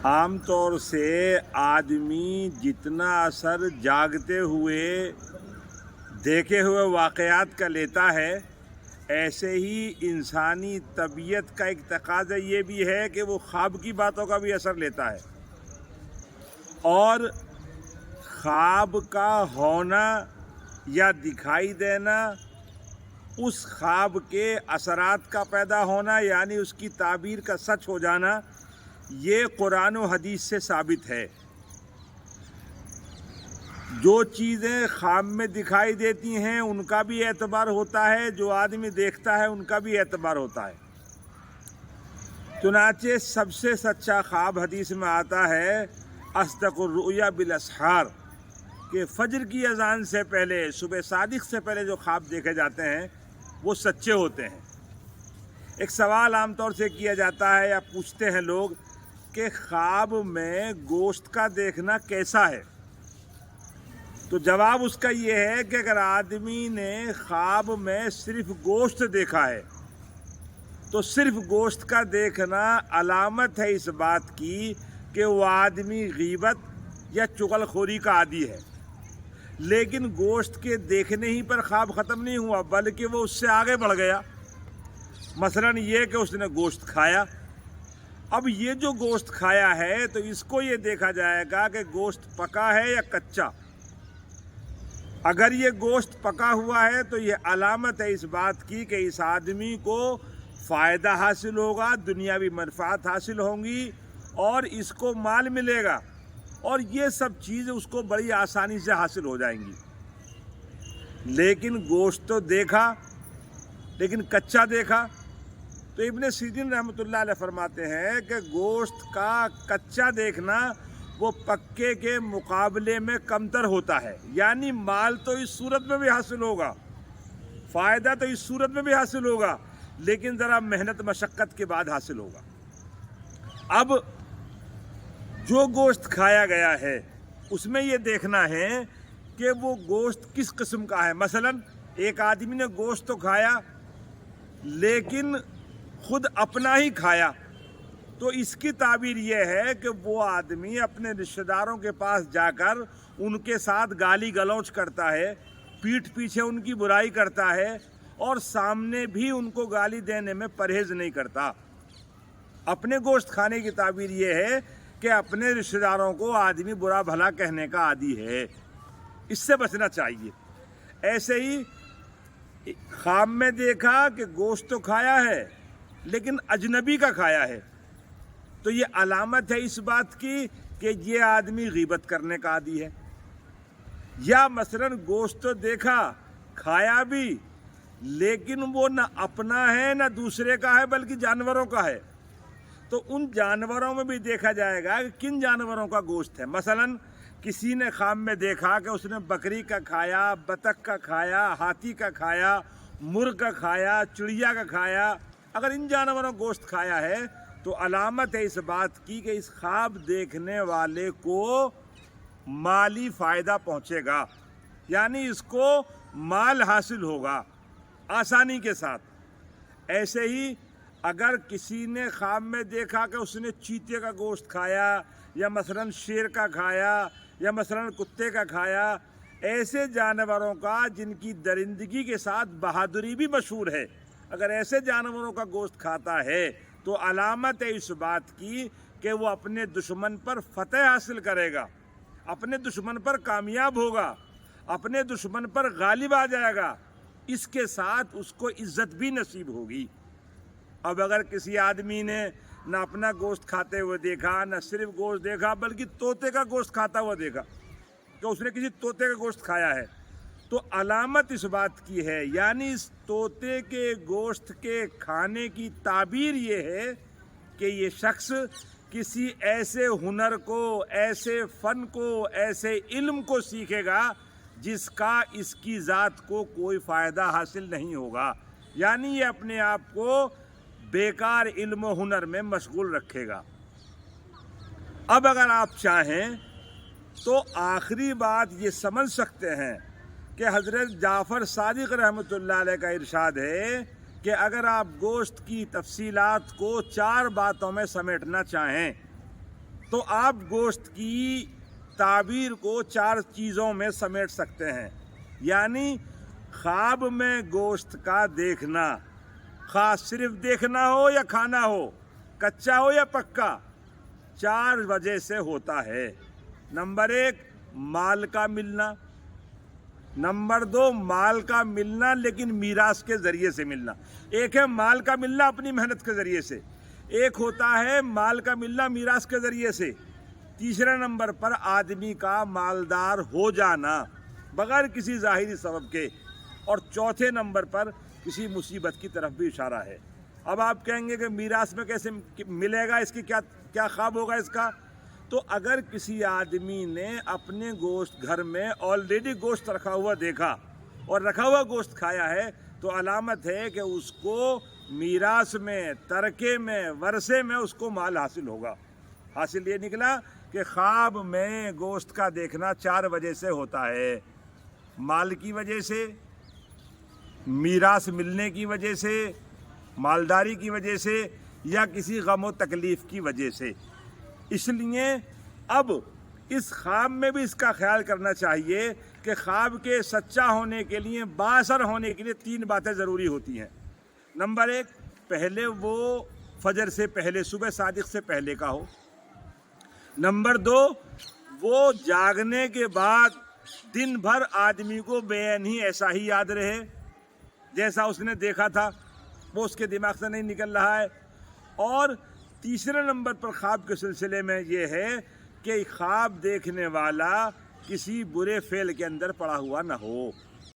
عام طور سے آدمی جتنا اثر جاگتے ہوئے دیکھے ہوئے واقعات کا لیتا ہے، ایسے ہی انسانی طبیعت کا ایک تقاضا یہ بھی ہے کہ وہ خواب کی باتوں کا بھی اثر لیتا ہے، اور خواب کا ہونا یا دکھائی دینا، اس خواب کے اثرات کا پیدا ہونا، یعنی اس کی تعبیر کا سچ ہو جانا، یہ قرآن و حدیث سے ثابت ہے۔ جو چیزیں خواب میں دکھائی دیتی ہیں ان کا بھی اعتبار ہوتا ہے، جو آدمی دیکھتا ہے ان کا بھی اعتبار ہوتا ہے۔ چنانچہ سب سے سچا خواب حدیث میں آتا ہے اصدق الرؤیا بالاسحار، کہ فجر کی اذان سے پہلے، صبح صادق سے پہلے جو خواب دیکھے جاتے ہیں وہ سچے ہوتے ہیں۔ ایک سوال عام طور سے کیا جاتا ہے یا پوچھتے ہیں لوگ کہ خواب میں گوشت کا دیکھنا کیسا ہے؟ تو جواب اس کا یہ ہے کہ اگر آدمی نے خواب میں صرف گوشت دیکھا ہے تو صرف گوشت کا دیکھنا علامت ہے اس بات کی کہ وہ آدمی غیبت یا چغل خوری کا عادی ہے۔ لیکن گوشت کے دیکھنے ہی پر خواب ختم نہیں ہوا، بلکہ وہ اس سے آگے بڑھ گیا۔ مثلا یہ کہ اس نے گوشت کھایا، اب یہ جو گوشت کھایا ہے تو اس کو یہ دیکھا جائے گا کہ گوشت پکا ہے یا کچا۔ اگر یہ گوشت پکا ہوا ہے تو یہ علامت ہے اس بات کی کہ اس آدمی کو فائدہ حاصل ہوگا، دنیاوی منفعت حاصل ہوں گی اور اس کو مال ملے گا، اور یہ سب چیزیں اس کو بڑی آسانی سے حاصل ہو جائیں گی۔ لیکن گوشت تو دیکھا لیکن کچا دیکھا، تو ابن سیرین رحمۃ اللہ علیہ فرماتے ہیں کہ گوشت کا کچا دیکھنا وہ پکے کے مقابلے میں کمتر ہوتا ہے، یعنی مال تو اس صورت میں بھی حاصل ہوگا، فائدہ تو اس صورت میں بھی حاصل ہوگا، لیکن ذرا محنت مشقت کے بعد حاصل ہوگا۔ اب جو گوشت کھایا گیا ہے اس میں یہ دیکھنا ہے کہ وہ گوشت کس قسم کا ہے۔ مثلا ایک آدمی نے گوشت تو کھایا لیکن خود اپنا ہی کھایا، تو اس کی تعبیر یہ ہے کہ وہ آدمی اپنے رشتہ داروں کے پاس جا کر ان کے ساتھ گالی گلوچ کرتا ہے، پیٹھ پیچھے ان کی برائی کرتا ہے، اور سامنے بھی ان کو گالی دینے میں پرہیز نہیں کرتا۔ اپنے گوشت کھانے کی تعبیر یہ ہے کہ اپنے رشتہ داروں کو آدمی برا بھلا کہنے کا عادی ہے، اس سے بچنا چاہیے۔ ایسے ہی خواب میں دیکھا کہ گوشت تو کھایا ہے لیکن اجنبی کا کھایا ہے، تو یہ علامت ہے اس بات کی کہ یہ آدمی غیبت کرنے کا عادی ہے۔ یا مثلا گوشت تو دیکھا، کھایا بھی، لیکن وہ نہ اپنا ہے نہ دوسرے کا ہے بلکہ جانوروں کا ہے، تو ان جانوروں میں بھی دیکھا جائے گا کہ کن جانوروں کا گوشت ہے۔ مثلا کسی نے خواب میں دیکھا کہ اس نے بکری کا کھایا، بطخ کا کھایا، ہاتھی کا کھایا، مرغ کا کھایا، چڑیا کا کھایا، اگر ان جانوروں کا گوشت کھایا ہے تو علامت ہے اس بات کی کہ اس خواب دیکھنے والے کو مالی فائدہ پہنچے گا، یعنی اس کو مال حاصل ہوگا آسانی کے ساتھ۔ ایسے ہی اگر کسی نے خواب میں دیکھا کہ اس نے چیتے کا گوشت کھایا یا مثلا شیر کا کھایا یا مثلا کتے کا کھایا، ایسے جانوروں کا جن کی درندگی کے ساتھ بہادری بھی مشہور ہے، اگر ایسے جانوروں کا گوشت کھاتا ہے تو علامت ہے اس بات کی کہ وہ اپنے دشمن پر فتح حاصل کرے گا، اپنے دشمن پر کامیاب ہوگا، اپنے دشمن پر غالب آ جائے گا، اس کے ساتھ اس کو عزت بھی نصیب ہوگی۔ اب اگر کسی آدمی نے نہ اپنا گوشت کھاتے ہوئے دیکھا، نہ صرف گوشت دیکھا بلکہ طوطے کا گوشت کھاتا ہوا دیکھا کہ اس نے کسی طوطے کا گوشت کھایا ہے، تو علامت اس بات کی ہے، یعنی اس طوطے کے گوشت کے کھانے کی تعبیر یہ ہے کہ یہ شخص کسی ایسے ہنر کو، ایسے فن کو، ایسے علم کو سیکھے گا جس کا اس کی ذات کو کوئی فائدہ حاصل نہیں ہوگا، یعنی یہ اپنے آپ کو بیکار علم و ہنر میں مشغول رکھے گا۔ اب اگر آپ چاہیں تو آخری بات یہ سمجھ سکتے ہیں کہ حضرت جعفر صادق رحمۃ اللہ علیہ کا ارشاد ہے کہ اگر آپ گوشت کی تفصیلات کو 4 باتوں میں سمیٹنا چاہیں تو آپ گوشت کی تعبیر کو 4 چیزوں میں سمیٹ سکتے ہیں، یعنی خواب میں گوشت کا دیکھنا، خاص صرف دیکھنا ہو یا کھانا ہو، کچا ہو یا پکا، 4 وجہ سے ہوتا ہے۔ نمبر 1 مال کا ملنا، نمبر 2 مال کا ملنا لیکن میراث کے ذریعے سے ملنا۔ ایک ہے مال کا ملنا اپنی محنت کے ذریعے سے، ایک ہوتا ہے مال کا ملنا میراث کے ذریعے سے۔ تیسرے نمبر پر آدمی کا مالدار ہو جانا بغیر کسی ظاہری سبب کے، اور چوتھے نمبر پر کسی مصیبت کی طرف بھی اشارہ ہے۔ اب آپ کہیں گے کہ میراث میں کیسے ملے گا، اس کی کیا خواب ہوگا اس کا؟ تو اگر کسی آدمی نے اپنے گوشت گھر میں آلریڈی گوشت رکھا ہوا دیکھا اور رکھا ہوا گوشت کھایا ہے، تو علامت ہے کہ اس کو میراث میں، ترکے میں، ورثے میں اس کو مال حاصل ہوگا۔ حاصل یہ نکلا کہ خواب میں گوشت کا دیکھنا 4 وجہ سے ہوتا ہے: مال کی وجہ سے، میراث ملنے کی وجہ سے، مالداری کی وجہ سے، یا کسی غم و تکلیف کی وجہ سے۔ اس لیے اب اس خواب میں بھی اس کا خیال کرنا چاہیے کہ خواب کے سچا ہونے کے لیے، بااثر ہونے کے لیے 3 باتیں ضروری ہوتی ہیں۔ نمبر 1، پہلے وہ فجر سے پہلے، صبح صادق سے پہلے کا ہو۔ نمبر 2، وہ جاگنے کے بعد دن بھر آدمی کو بے عین ہی ایسا ہی یاد رہے جیسا اس نے دیکھا تھا، وہ اس کے دماغ سے نہیں نکل رہا ہے۔ اور تیسرے نمبر پر خواب کے سلسلے میں یہ ہے کہ خواب دیکھنے والا کسی برے فعل کے اندر پڑا ہوا نہ ہو۔